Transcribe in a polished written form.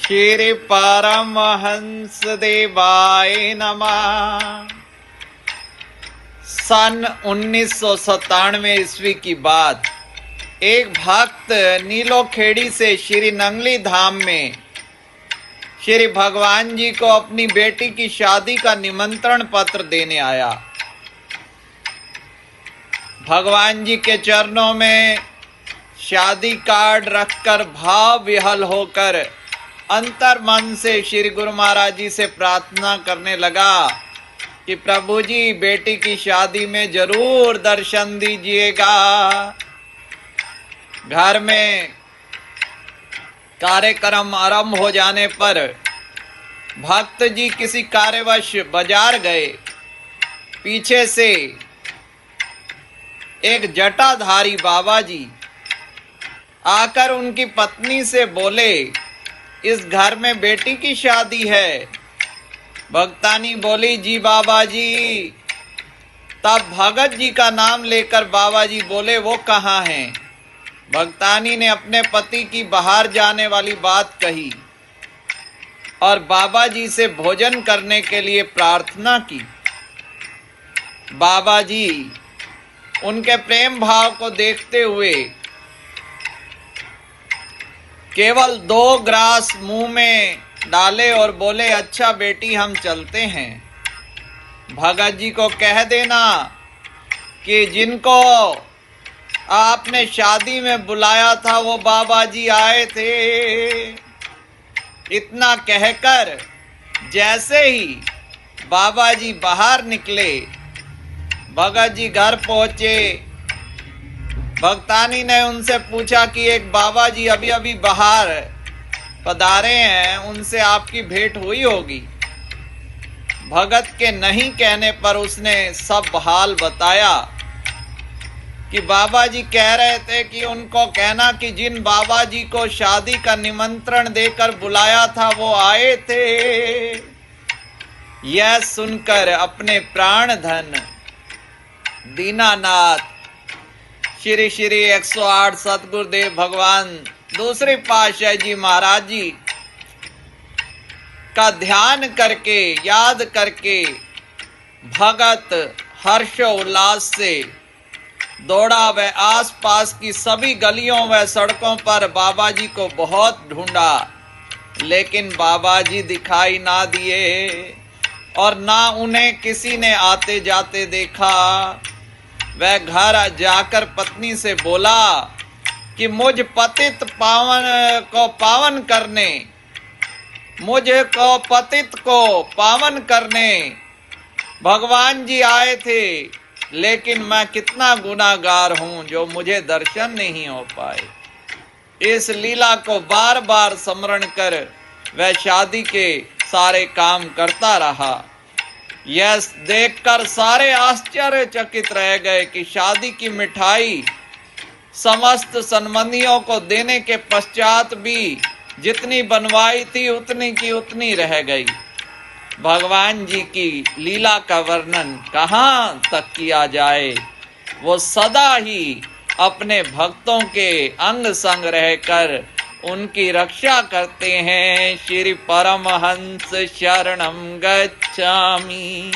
श्री परमहंस देवाय नमः। सन 1997 ईस्वी की बात। एक भक्त नीलोखेड़ी से श्री नंगली धाम में श्री भगवान जी को अपनी बेटी की शादी का निमंत्रण पत्र देने आया। भगवान जी के चरणों में शादी कार्ड रखकर भाव विहल होकर अंतर मन से श्री गुरु महाराज जी से प्रार्थना करने लगा कि प्रभु जी बेटी की शादी में जरूर दर्शन दीजिएगा। घर में कार्यक्रम आरंभ हो जाने पर भक्त जी किसी कार्यवश बाजार गए। पीछे से एक जटाधारी बाबा जी आकर उनकी पत्नी से बोले, इस घर में बेटी की शादी है। भक्तानी बोली, जी बाबा जी। तब भगत जी का नाम लेकर बाबा जी बोले, वो कहाँ हैं? भक्तानी ने अपने पति की बाहर जाने वाली बात कही और बाबा जी से भोजन करने के लिए प्रार्थना की। बाबा जी उनके प्रेम भाव को देखते हुए केवल 2 ग्रास मुंह में डाले और बोले, अच्छा बेटी हम चलते हैं। भगत जी को कह देना कि जिनको आपने शादी में बुलाया था वो बाबा जी आए थे। इतना कहकर जैसे ही बाबा जी बाहर निकले, भगत जी घर पहुंचे। भक्तानी ने उनसे पूछा कि एक बाबा जी अभी अभी बाहर पधारे हैं, उनसे आपकी भेंट हुई होगी। भगत के नहीं कहने पर उसने सब हाल बताया कि बाबा जी कह रहे थे कि उनको कहना कि जिन बाबा जी को शादी का निमंत्रण देकर बुलाया था वो आए थे। यह सुनकर अपने प्राण धन दीनानाथ श्री श्री 108 सतगुरुदेव भगवान दूसरे पातशाह जी महाराज जी का ध्यान करके याद करके भगत हर्षोल्लास से दौड़ा व आसपास की सभी गलियों व सड़कों पर बाबा जी को बहुत ढूंढा, लेकिन बाबा जी दिखाई ना दिए और ना उन्हें किसी ने आते जाते देखा। वह घर जाकर पत्नी से बोला कि मुझ पतित को पावन करने भगवान जी आए थे, लेकिन मैं कितना गुनाहगार हूं जो मुझे दर्शन नहीं हो पाए। इस लीला को बार बार स्मरण कर वह शादी के सारे काम करता रहा। यह देखकर सारे आश्चर्यचकित रह गए कि शादी की मिठाई समस्त संबंधियों को देने के पश्चात भी जितनी बनवाई थी उतनी की उतनी रह गई। भगवान जी की लीला का वर्णन कहाँ तक किया जाए। वो सदा ही अपने भक्तों के अंग संग रहकर उनकी रक्षा करते हैं। श्री परमहंस शरणम गच्छामि।